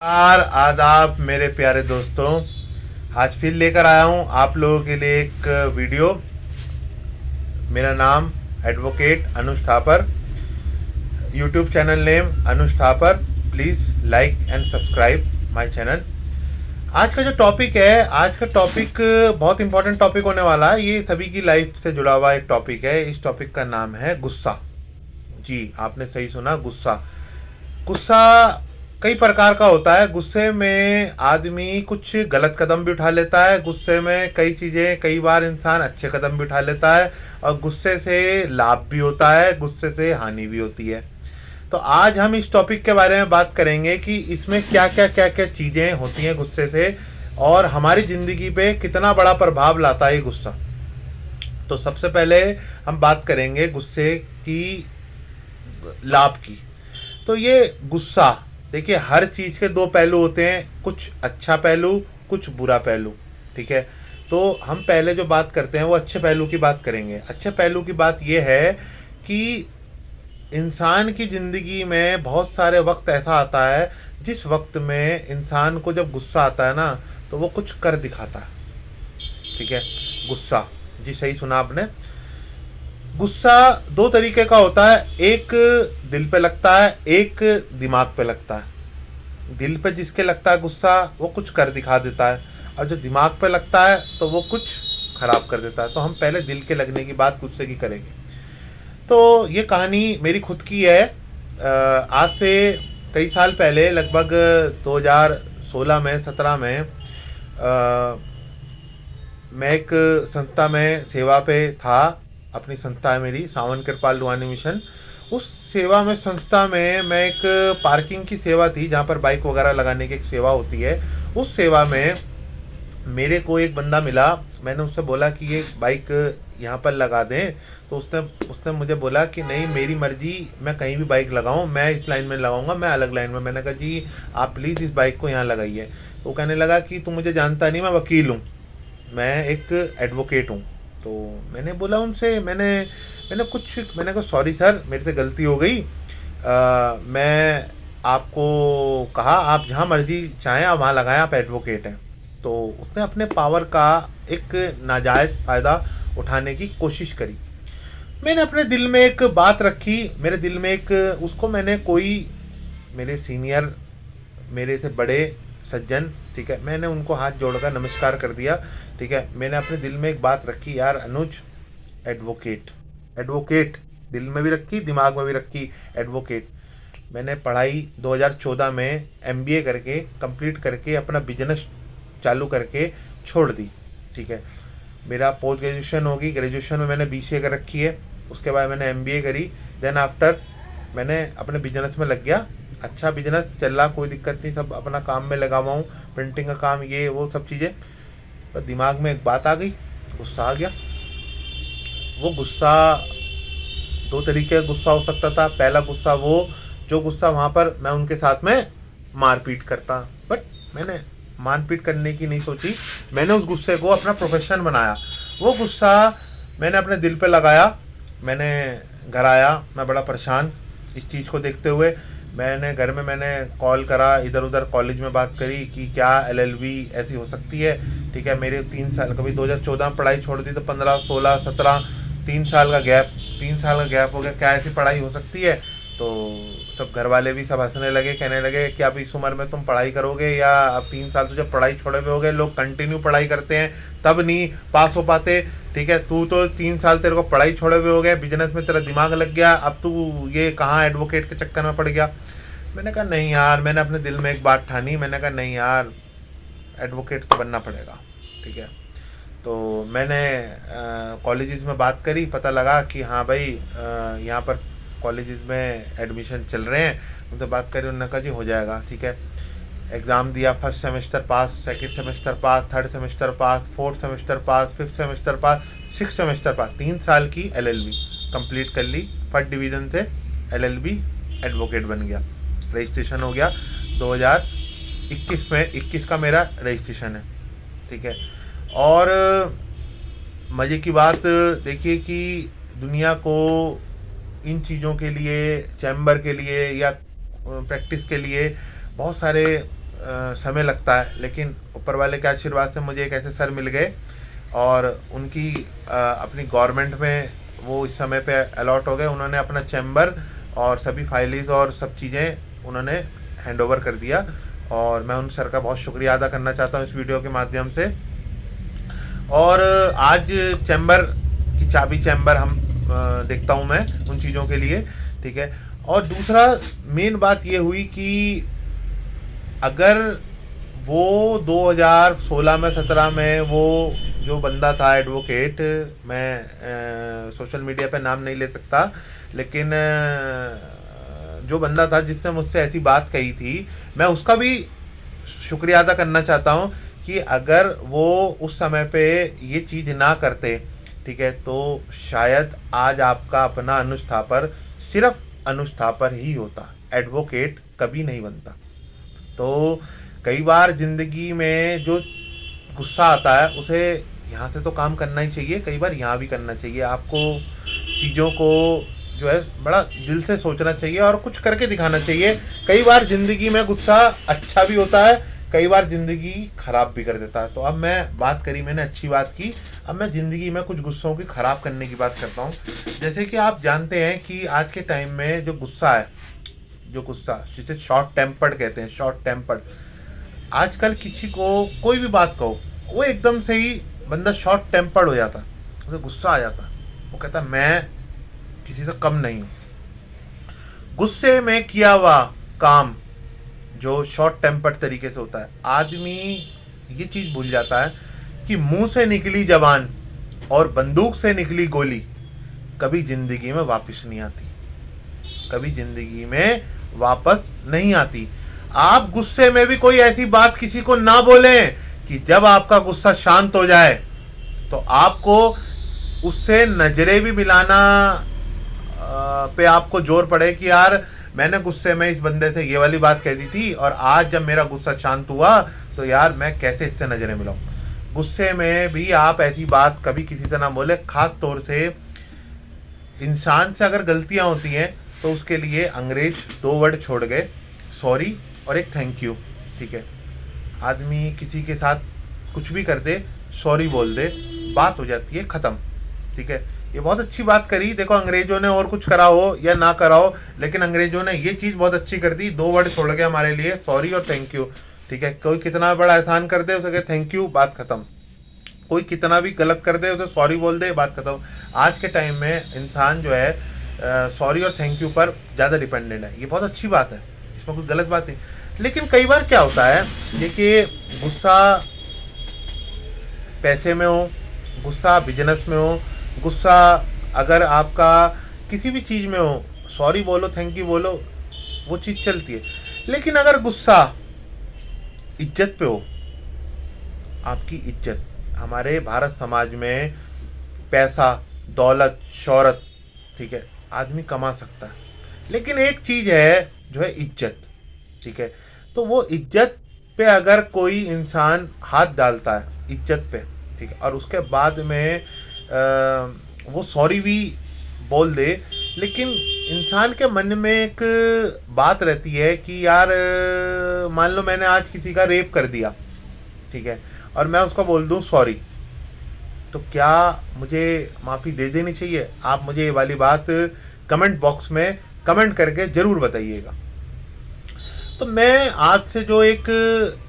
यार आदाब मेरे प्यारे दोस्तों। आज फिर लेकर आया हूँ आप लोगों के लिए एक वीडियो। मेरा नाम advocate Anuj Thapar, YouTube channel name Anuj Thapar. Please like and subscribe my channel. आज का जो टॉपिक है, आज का टॉपिक बहुत इंपॉर्टेंट टॉपिक होने वाला है। ये सभी की लाइफ से जुड़ा हुआ एक टॉपिक है। इस टॉपिक का नाम है गुस्सा। जी, आपने सही सुना, गुस्सा। गुस्सा कई प्रकार का होता है। गुस्से में आदमी कुछ गलत कदम भी उठा लेता है। गुस्से में कई चीज़ें, कई बार इंसान अच्छे कदम भी उठा लेता है। और गुस्से से लाभ भी होता है, गुस्से से हानि भी होती है। तो आज हम इस टॉपिक के बारे में बात करेंगे कि इसमें क्या क्या चीज़ें होती हैं गुस्से से, और हमारी ज़िंदगी पे कितना बड़ा प्रभाव लाता है ये गुस्सा। तो सबसे पहले हम बात करेंगे गुस्से की लाभ की। तो ये गुस्सा, देखिए, हर चीज़ के दो पहलू होते हैं, कुछ अच्छा पहलू, कुछ बुरा पहलू। ठीक है, तो हम पहले जो बात करते हैं वो अच्छे पहलू की बात करेंगे। अच्छे पहलू की बात ये है कि इंसान की ज़िंदगी में बहुत सारे वक्त ऐसा आता है जिस वक्त में इंसान को जब गुस्सा आता है ना, तो वो कुछ कर दिखाता है। ठीक है, गुस्सा, जी सही सुना आपने। गुस्सा दो तरीके का होता है, एक दिल पे लगता है, एक दिमाग पे लगता है। दिल पे जिसके लगता है गुस्सा, वो कुछ कर दिखा देता है, और जो दिमाग पे लगता है तो वो कुछ खराब कर देता है। तो हम पहले दिल के लगने की बात गुस्से की करेंगे। तो ये कहानी मेरी खुद की है। आज से कई साल पहले, लगभग 2016 में, 17 में, मैं एक संस्था में सेवा पे था। अपनी संस्था है मेरी, सावन कृपाल लुहानी मिशन। उस सेवा में, संस्था में, मैं एक पार्किंग की सेवा थी जहाँ पर बाइक वगैरह लगाने की एक सेवा होती है। उस सेवा में मेरे को एक बंदा मिला। मैंने उससे बोला कि ये बाइक यहाँ पर लगा दें। तो उसने उसने मुझे बोला कि नहीं, मेरी मर्जी, मैं कहीं भी बाइक लगाऊं, मैं इस लाइन में लगाऊंगा, मैं अलग लाइन में। मैंने कहा जी आप प्लीज़ इस बाइक को यहाँ लगाइए। तो वो कहने लगा कि तू मुझे जानता नहीं, मैं वकील हूँ, मैं एक एडवोकेट हूँ। तो मैंने बोला उनसे, मैंने कहा सॉरी सर, मेरे से गलती हो गई। मैं आपको कहा आप जहाँ मर्जी चाहें आप वहाँ लगाएं, आप एडवोकेट हैं। तो उसने अपने पावर का एक नाजायज़ फ़ायदा उठाने की कोशिश करी। मैंने अपने दिल में एक बात रखी, मेरे दिल में एक, उसको मैंने, कोई मेरे सीनियर, मेरे से बड़े सज्जन, ठीक है, मैंने उनको हाथ जोड़कर नमस्कार कर दिया। ठीक है, मैंने अपने दिल में एक बात रखी, यार अनुज, एडवोकेट, एडवोकेट, दिल में भी रखी, दिमाग में भी रखी, एडवोकेट। मैंने पढ़ाई 2014 में एमबीए करके, कंप्लीट करके, अपना बिजनेस चालू करके छोड़ दी। ठीक है, मेरा पोस्ट ग्रेजुएशन होगी, ग्रेजुएशन में मैंने बीसीए कर रखी है। उसके बाद मैंने एमबीए करी। देन आफ्टर मैंने अपने बिजनेस में लग गया। अच्छा बिजनेस चल रहा, कोई दिक्कत नहीं, सब अपना काम में लगा हुआ हूँ, प्रिंटिंग का काम, ये वो सब चीज़ें। पर दिमाग में एक बात आ गई, गुस्सा आ गया। वो गुस्सा, दो तरीके का गुस्सा हो सकता था। पहला गुस्सा वो, जो गुस्सा वहाँ पर मैं उनके साथ में मारपीट करता, बट मैंने मारपीट करने की नहीं सोची। मैंने उस गुस्से को अपना प्रोफेशन बनाया। वो गुस्सा मैंने अपने दिल पे लगाया। मैंने घर आया, मैं बड़ा परेशान इस चीज़ को देखते हुए। मैंने घर में मैंने कॉल करा, इधर उधर कॉलेज में बात करी कि क्या एलएलबी ऐसी हो सकती है। ठीक है, मेरे 3 साल, कभी 2014 में पढ़ाई छोड़ दी तो 15, 16, 17, 3 साल का गैप, 3 साल का गैप हो गया, क्या ऐसी पढ़ाई हो सकती है। तो सब घर वाले भी सब हंसने लगे, कहने लगे कि अब इस उम्र में तुम पढ़ाई करोगे, या अब 3 साल तो जब पढ़ाई छोड़े हुए हो गए, लोग कंटिन्यू पढ़ाई करते हैं तब नहीं पास हो पाते। ठीक है, तू तो 3 साल तेरे को पढ़ाई छोड़े हुए हो गए, बिजनेस में तेरा दिमाग लग गया, अब तू ये कहाँ एडवोकेट के चक्कर में पड़ गया। मैंने कहा नहीं यार, मैंने अपने दिल में एक बात ठानी। मैंने कहा नहीं यार, एडवोकेट तो बनना पड़ेगा। ठीक है, तो मैंने कॉलेजेस में बात करी, पता लगा कि हाँ भाई, यहाँ पर कॉलेजेस में एडमिशन चल रहे हैं। उनसे बात करी, उन्होंने कहा जी हो जाएगा। ठीक है, एग्ज़ाम दिया, फर्स्ट सेमेस्टर पास, सेकंड सेमेस्टर पास, थर्ड सेमेस्टर पास, फोर्थ सेमेस्टर पास, फिफ्थ सेमेस्टर पास, सिक्स सेमेस्टर पास, 3 साल की एलएलबी कंप्लीट कर ली। फर्स्ट डिवीज़न से एलएलबी एडवोकेट बन गया, रजिस्ट्रेशन हो गया 2021 में। 21 का मेरा रजिस्ट्रेशन है। ठीक है, और मज़े की बात देखिए कि दुनिया को इन चीज़ों के लिए, चैम्बर के लिए या प्रैक्टिस के लिए बहुत सारे समय लगता है, लेकिन ऊपर वाले के आशीर्वाद से मुझे एक ऐसे सर मिल गए और उनकी अपनी गवर्नमेंट में वो इस समय पे अलॉट हो गए। उन्होंने अपना चैम्बर और सभी फाइलिस और सब चीज़ें उन्होंने हैंड ओवर कर दिया और मैं उन सर का बहुत शुक्रिया अदा करना चाहता हूँ इस वीडियो के माध्यम से। और आज चैम्बर की चाबी चैम्बर हम देखता हूँ मैं उन चीज़ों के लिए, ठीक है। और दूसरा मेन बात ये हुई कि अगर वो 2016 में 17 में वो जो बंदा था एडवोकेट, मैं सोशल मीडिया पे नाम नहीं ले सकता, लेकिन जो बंदा था जिसने मुझसे ऐसी बात कही थी, मैं उसका भी शुक्रिया अदा करना चाहता हूँ कि अगर वो उस समय पे ये चीज़ ना करते, ठीक है, तो शायद आज आपका अपना अनुस्थापर सिर्फ अनुस्थापर ही होता, एडवोकेट कभी नहीं बनता। तो कई बार ज़िंदगी में जो गुस्सा आता है उसे यहाँ से तो काम करना ही चाहिए, कई बार यहाँ भी करना चाहिए। आपको चीज़ों को जो है बड़ा दिल से सोचना चाहिए और कुछ करके दिखाना चाहिए। कई बार ज़िंदगी में गुस्सा अच्छा भी होता है, कई बार ज़िंदगी ख़राब भी कर देता है। तो अब मैं बात करी, मैंने अच्छी बात की, अब मैं ज़िंदगी में कुछ गुस्सों की ख़राब करने की बात करता हूँ। जैसे कि आप जानते हैं कि आज के टाइम में जो गुस्सा है, जो गुस्सा जिसे शॉर्ट टेम्पर्ड कहते हैं, शॉर्ट टेम्पर्ड, आजकल किसी को कोई भी बात कहो वो एकदम से ही बंदा शॉर्ट टेम्पर्ड हो जाता, उसे गुस्सा आ जाता, वो कहता मैं किसी से कम नहीं हूँ। गुस्से में किया हुआ काम जो शॉर्ट टेम्पर्ड तरीके से होता है, आदमी ये चीज़ भूल जाता है कि मुंह से निकली जबान और बंदूक से निकली गोली कभी ज़िंदगी में वापस नहीं आती, कभी ज़िंदगी में वापस नहीं आती। आप गुस्से में भी कोई ऐसी बात किसी को ना बोलें कि जब आपका गुस्सा शांत हो जाए तो आपको उससे नजरें भी मिलाना पे आपको जोर पड़े कि यार मैंने गुस्से में इस बंदे से ये वाली बात कह दी थी और आज जब मेरा गुस्सा शांत हुआ तो यार मैं कैसे इससे नजरें मिलाऊं। गुस्से में भी आप ऐसी बात कभी किसी से ना बोले। खास तौर से इंसान से अगर गलतियां होती हैं तो उसके लिए अंग्रेज 2 वर्ड छोड़ गए, सॉरी और एक थैंक यू, ठीक है। आदमी किसी के साथ कुछ भी कर दे, सॉरी बोल दे, बात हो जाती है ख़त्म, ठीक है। ये बहुत अच्छी बात करी। देखो अंग्रेजों ने और कुछ करा हो या ना करा हो, लेकिन अंग्रेजों ने ये चीज़ बहुत अच्छी कर दी, 2 वर्ड छोड़ गया हमारे लिए, सॉरी और थैंक यू, ठीक है। कोई कितना बड़ा एहसान कर दे उसे थैंक यू, बात ख़त्म। कोई कितना भी गलत कर दे उसे सॉरी बोल दे, बात खत्म। आज के टाइम में इंसान जो है सॉरी और थैंक यू पर ज़्यादा डिपेंडेंट है। ये बहुत अच्छी बात है, इसमें कोई गलत बात नहीं। लेकिन कई बार क्या होता है, देखिए गुस्सा पैसे में हो, गुस्सा बिजनेस में हो, गुस्सा अगर आपका किसी भी चीज़ में हो, सॉरी बोलो थैंक यू बोलो, वो चीज़ चलती है। लेकिन अगर गुस्सा इज्जत पे हो, आपकी इज्जत, हमारे भारत समाज में पैसा दौलत शोहरत, ठीक है, आदमी कमा सकता है, लेकिन एक चीज़ है जो है इज्जत, ठीक है। तो वो इज्जत पे अगर कोई इंसान हाथ डालता है इज्जत पे, ठीक है, और उसके बाद में वो सॉरी भी बोल दे, लेकिन इंसान के मन में एक बात रहती है कि यार मान लो मैंने आज किसी का रेप कर दिया, ठीक है, और मैं उसको बोल दूं सॉरी, तो क्या मुझे माफ़ी दे देनी चाहिए? आप मुझे ये वाली बात कमेंट बॉक्स में कमेंट करके ज़रूर बताइएगा। तो मैं आज से जो एक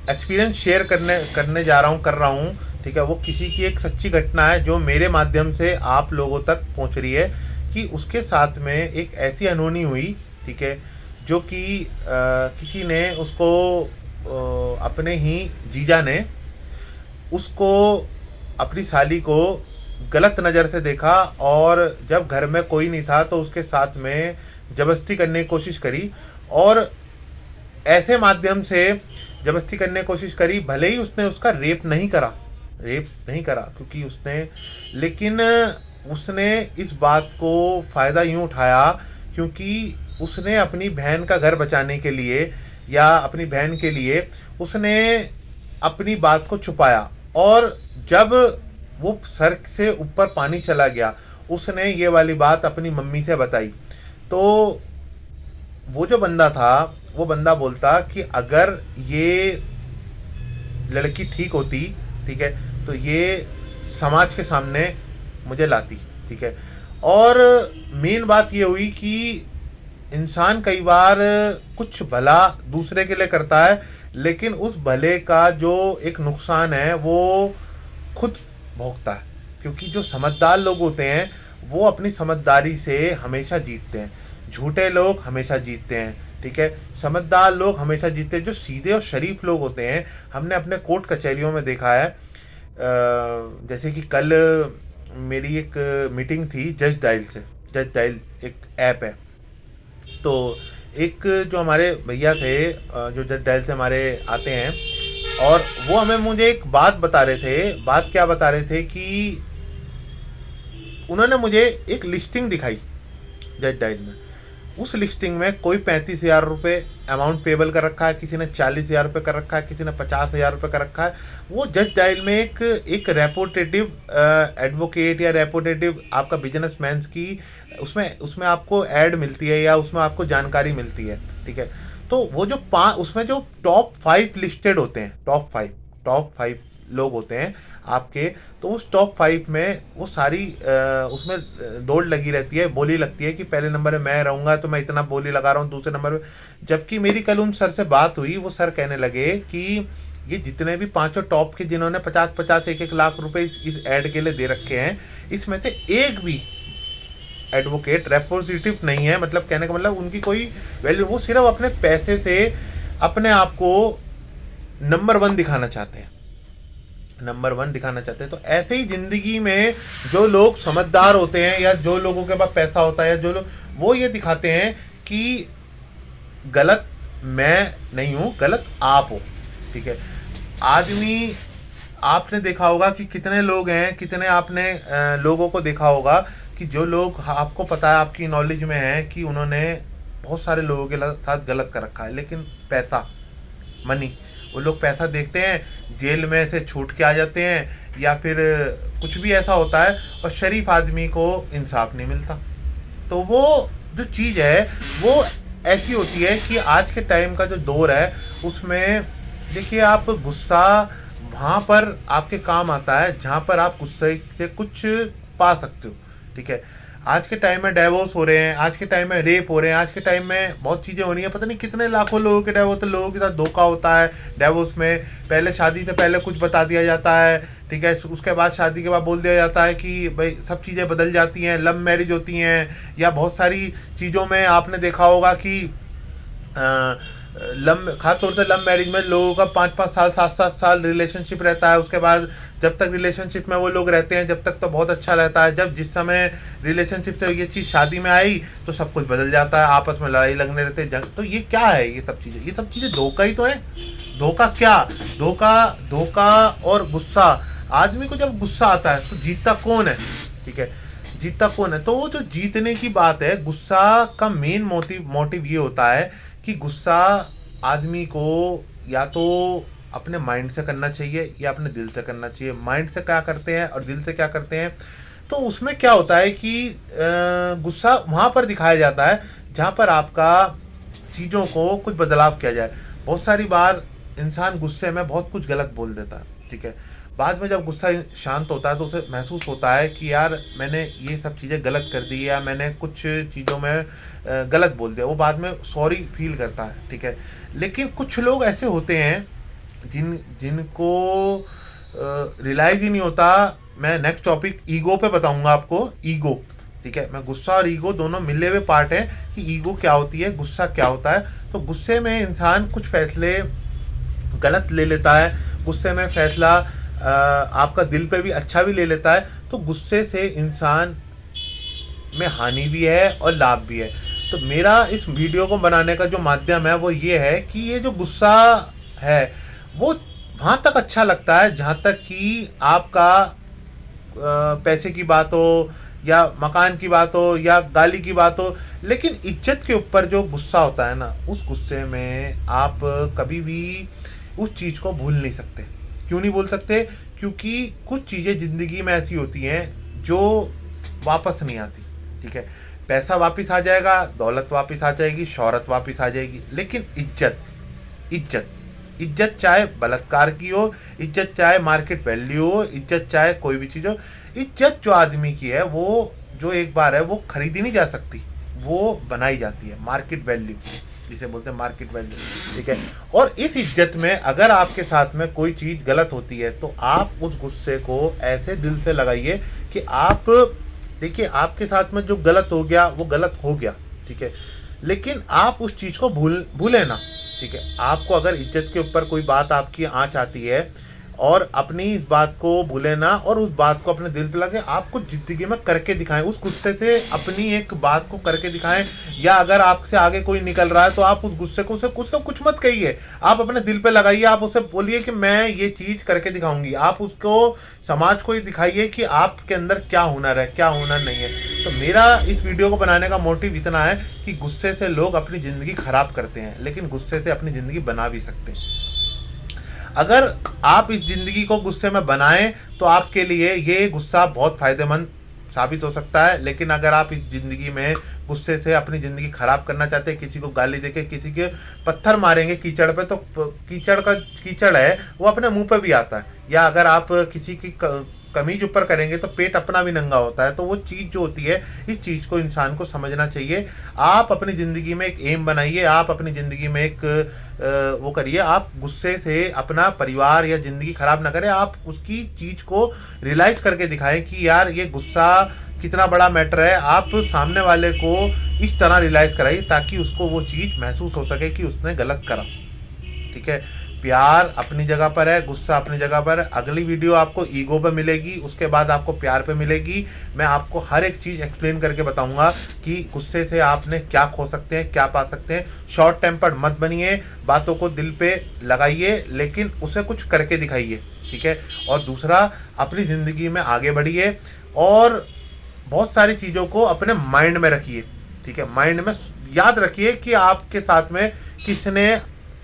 एक्सपीरियंस शेयर करने जा रहा हूँ, कर रहा हूँ, ठीक है, वो किसी की एक सच्ची घटना है जो मेरे माध्यम से आप लोगों तक पहुँच रही है कि उसके साथ में एक ऐसी अनहोनी हुई, ठीक है, जो कि किसी ने उसको अपने ही जीजा ने उसको अपनी साली को गलत नज़र से देखा और जब घर में कोई नहीं था तो उसके साथ में ज़बरदस्ती करने की कोशिश करी और ऐसे माध्यम से ज़बरदस्ती करने की कोशिश करी। भले ही उसने उसका रेप नहीं करा क्योंकि उसने, लेकिन उसने इस बात को फ़ायदा यूँ उठाया क्योंकि उसने अपनी बहन का घर बचाने के लिए या अपनी बहन के लिए उसने अपनी बात को छुपाया और जब वो सर से ऊपर पानी चला गया उसने ये वाली बात अपनी मम्मी से बताई। तो वो जो बंदा था, वो बंदा बोलता कि अगर ये लड़की ठीक होती, ठीक है, तो ये समाज के सामने मुझे लाती, ठीक है। और मेन बात ये हुई कि इंसान कई बार कुछ भला दूसरे के लिए करता है, लेकिन उस भले का जो एक नुकसान है वो खुद भोगता है, क्योंकि जो समझदार लोग होते हैं वो अपनी समझदारी से हमेशा जीतते हैं, झूठे लोग हमेशा जीतते हैं, ठीक है। समझदार लोग हमेशा जीतते हैं। जो सीधे और शरीफ लोग होते हैं, हमने अपने कोर्ट कचहरियों में देखा है। जैसे कि कल मेरी एक मीटिंग थी जज डायल से। जज डायल एक ऐप है। तो एक जो हमारे भैया थे, जो जज डायल से हमारे आते हैं, और वो हमें मुझे एक बात बता रहे थे। बात क्या बता रहे थे कि उन्होंने मुझे एक लिस्टिंग दिखाई जज डायल में। उस लिस्टिंग में कोई 35,000 रुपये अमाउंट पेबल कर रखा है, किसी ने 40,000 रुपये कर रखा है, किसी ने 50,000 रुपये कर रखा है। वो जज डायल में एक रेपुटेटिव एडवोकेट या रेपुटेटिव आपका बिजनेसमैन की उसमें उसमें आपको ऐड मिलती है या उसमें आपको जानकारी मिलती है, ठीक है। तो वो जो उसमें जो टॉप 5 लिस्टेड होते हैं, टॉप 5 लोग होते हैं आपके, तो उस टॉप 5 में वो सारी उसमें दौड़ लगी रहती है, बोली लगती है कि पहले नंबर में मैं रहूंगा तो मैं इतना बोली लगा रहा हूँ दूसरे नंबर में। जबकि मेरी कल उन सर से बात हुई, वो सर कहने लगे कि ये जितने भी 5 टॉप के जिन्होंने 50-50 1-1 लाख रुपए इस ऐड के लिए दे रखे हैं, इसमें से एक भी एडवोकेट रेप्रेजेंटेटिव नहीं है। मतलब कहने का मतलब उनकी कोई वैल्यू, वो सिर्फ अपने पैसे से अपने आप को नंबर 1 दिखाना चाहते हैं, नंबर 1 दिखाना चाहते हैं। तो ऐसे ही जिंदगी में जो लोग समझदार होते हैं या जो लोगों के पास पैसा होता है या जो लोग, वो ये दिखाते हैं कि गलत मैं नहीं हूं, गलत आप हो, ठीक है। आदमी, आपने देखा होगा कि कितने लोग हैं, कितने आपने लोगों को देखा होगा कि जो लोग आपको पता है, आपकी नॉलेज में है कि उन्होंने बहुत सारे लोगों के साथ गलत कर रखा है, लेकिन पैसा, मनी, वो लोग पैसा देखते हैं, जेल में से छूट के आ जाते हैं या फिर कुछ भी ऐसा होता है, और शरीफ आदमी को इंसाफ नहीं मिलता। तो वो जो चीज़ है वो ऐसी होती है कि आज के टाइम का जो दौर है उसमें देखिए, आप गुस्सा वहाँ पर आपके काम आता है जहाँ पर आप गुस्से से कुछ पा सकते हो, ठीक है। आज के टाइम में डाइवोर्स हो रहे हैं, आज के टाइम में रेप हो रहे हैं, आज के टाइम में बहुत चीज़ें हो रही हैं, पता नहीं कितने लाखों लोगों के डाइवोर्स, लोगों के साथ धोखा होता है डाइवोर्स में। पहले शादी से पहले कुछ बता दिया जाता है, ठीक है, उसके बाद शादी के बाद बोल दिया जाता है कि भाई सब चीज़ें बदल जाती हैं, लव मैरिज होती हैं, या बहुत सारी चीज़ों में आपने देखा होगा कि खासतौर से लव मैरिज में लोगों का 5-5 साल 7-7 साल रिलेशनशिप रहता है। उसके बाद जब तक रिलेशनशिप में वो लोग रहते हैं, जब तक तो बहुत अच्छा रहता है। जब जिस समय रिलेशनशिप से ये चीज़ शादी में आई तो सब कुछ बदल जाता है, आपस में लड़ाई लगने रहते हैं, जंग। तो ये क्या है? ये सब चीज़ें धोखा ही तो है। धोखा क्या? धोखा और गुस्सा। आदमी को जब गुस्सा आता है तो जीतता कौन है, ठीक है, जीतता कौन है? तो वो जो जीतने की बात है, गुस्सा का मेन मोटिव ये होता है कि गुस्सा आदमी को या तो अपने माइंड से करना चाहिए या अपने दिल से करना चाहिए। माइंड से क्या करते हैं और दिल से क्या करते हैं, तो उसमें क्या होता है कि गुस्सा वहाँ पर दिखाया जाता है जहाँ पर आपका चीज़ों को कुछ बदलाव किया जाए। बहुत सारी बार इंसान गुस्से में बहुत कुछ गलत बोल देता है, ठीक है। बाद में जब गुस्सा शांत होता है तो उसे महसूस होता है कि यार मैंने ये सब चीज़ें गलत कर दी या मैंने कुछ चीज़ों में गलत बोल दिया। वो बाद में सॉरी फील करता है, ठीक है। लेकिन कुछ लोग ऐसे होते हैं जिनको रियलाइज़ ही नहीं होता। मैं नेक्स्ट टॉपिक ईगो पे बताऊंगा आपको। ईगो, ठीक है। मैं गुस्सा और ईगो दोनों मिले हुए पार्ट हैं कि ईगो क्या होती है, गुस्सा क्या होता है। तो गुस्से में इंसान कुछ फैसले गलत ले लेता है, गुस्से में फैसला आपका दिल पे भी अच्छा भी ले लेता है। तो गुस्से से इंसान में हानि भी है और लाभ भी है। तो मेरा इस वीडियो को बनाने का जो माध्यम है वो ये है कि ये जो गुस्सा है वो वहाँ तक अच्छा लगता है जहाँ तक कि आपका पैसे की बात हो या मकान की बात हो या गाली की बात हो। लेकिन इज्जत के ऊपर जो गुस्सा होता है ना, उस गुस्से में आप कभी भी उस चीज़ को भूल नहीं सकते। क्यों नहीं भूल सकते? क्योंकि कुछ चीज़ें ज़िंदगी में ऐसी होती हैं जो वापस नहीं आती, ठीक है। पैसा वापस आ जाएगा, दौलत वापस आ जाएगी, शोहरत वापस आ जाएगी, लेकिन इज्जत, इज्जत, इज्जत चाहे बलात्कार की हो, इज्जत चाहे मार्केट वैल्यू हो, इज्जत चाहे कोई भी चीज़ हो, इज्जत जो आदमी की है वो जो एक बार है वो खरीदी नहीं जा सकती, वो बनाई जाती है, मार्केट वैल्यू जिसे बोलते हैं, मार्केट वैल्यू, ठीक है। और इस इज्जत में अगर आपके साथ में कोई चीज़ गलत होती है तो आप उस गुस्से को ऐसे दिल से लगाइए कि आप देखिए आपके साथ में जो गलत हो गया वो गलत हो गया, ठीक है, लेकिन आप उस चीज़ को भूले ना, ठीक है। आपको अगर इज्जत के ऊपर कोई बात आपकी आँच आती है और अपनी इस बात को भूले ना और उस बात को अपने दिल पे लगे, आपको ज़िंदगी में करके दिखाएं, उस गुस्से से अपनी एक बात को करके दिखाएं। या अगर आपसे आगे कोई निकल रहा है तो आप उस गुस्से को उसे कुछ ना कुछ मत कहिए, आप अपने दिल पे लगाइए, आप उसे बोलिए कि मैं ये चीज़ करके दिखाऊंगी। आप उसको समाज को ये दिखाइए कि आपके अंदर क्या हुनर है, क्या हुनर नहीं है। तो मेरा इस वीडियो को बनाने का मोटिव इतना है कि गुस्से से लोग अपनी ज़िंदगी खराब करते हैं, लेकिन गुस्से से अपनी ज़िंदगी बना भी सकते हैं। अगर आप इस ज़िंदगी को गुस्से में बनाएं तो आपके लिए ये गुस्सा बहुत फ़ायदेमंद साबित हो सकता है, लेकिन अगर आप इस ज़िंदगी में गुस्से से अपनी ज़िंदगी ख़राब करना चाहते हैं, किसी को गाली देके, किसी के पत्थर मारेंगे कीचड़ पे, तो कीचड़ है वो अपने मुंह पे भी आता है। या अगर आप किसी की कमीज ऊपर करेंगे तो पेट अपना भी नंगा होता है। तो वो चीज़ जो होती है, इस चीज़ को इंसान को समझना चाहिए। आप अपनी ज़िंदगी में एक एम बनाइए, आप अपनी ज़िंदगी में एक वो करिए, आप गुस्से से अपना परिवार या ज़िंदगी ख़राब ना करें, आप उसकी चीज़ को रियलाइज़ करके दिखाएं कि यार ये गुस्सा कितना बड़ा मैटर है। आप सामने वाले को इस तरह रियलाइज़ कराइए ताकि उसको वो चीज़ महसूस हो सके कि उसने गलत करा, ठीक है। प्यार अपनी जगह पर है, गुस्सा अपनी जगह पर है। अगली वीडियो आपको ईगो पे मिलेगी, उसके बाद आपको प्यार पे मिलेगी। मैं आपको हर एक चीज़ एक्सप्लेन करके बताऊंगा कि गुस्से से आपने क्या खो सकते हैं, क्या पा सकते हैं। शॉर्ट टेम्पर्ड मत बनिए, बातों को दिल पे लगाइए, लेकिन उसे कुछ करके दिखाइए, ठीक है। और दूसरा, अपनी ज़िंदगी में आगे बढ़िए और बहुत सारी चीज़ों को अपने माइंड में रखिए, ठीक है। माइंड में याद रखिए कि आपके साथ में किसने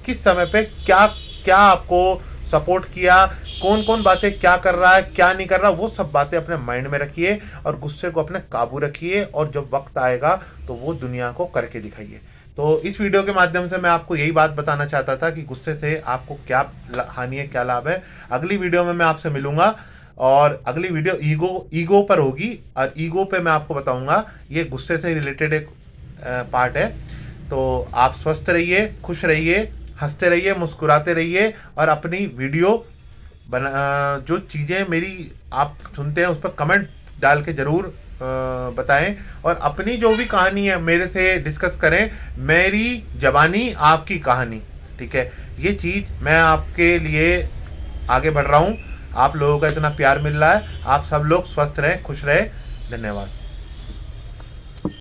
किस समय पे क्या क्या आपको सपोर्ट किया, कौन कौन बातें क्या कर रहा है, क्या नहीं कर रहा, वो सब बातें अपने माइंड में रखिए और गुस्से को अपने काबू रखिए। और जब वक्त आएगा तो वो दुनिया को करके दिखाइए। तो इस वीडियो के माध्यम से मैं आपको यही बात बताना चाहता था कि गुस्से से आपको क्या हानि है, क्या लाभ है। अगली वीडियो में मैं आपसे मिलूंगा और अगली वीडियो ईगो पर होगी और ईगो पे मैं आपको बताऊंगा, ये गुस्से से रिलेटेड एक पार्ट है। तो आप स्वस्थ रहिए, खुश रहिए, हंसते रहिए, मुस्कुराते रहिए और अपनी वीडियो जो चीज़ें मेरी आप सुनते हैं उस पर कमेंट डाल के ज़रूर बताएं और अपनी जो भी कहानी है मेरे से डिस्कस करें। मेरी जबानी आपकी कहानी, ठीक है। ये चीज़ मैं आपके लिए आगे बढ़ रहा हूँ। आप लोगों का इतना प्यार मिल रहा है। आप सब लोग स्वस्थ रहें, खुश रहें। धन्यवाद।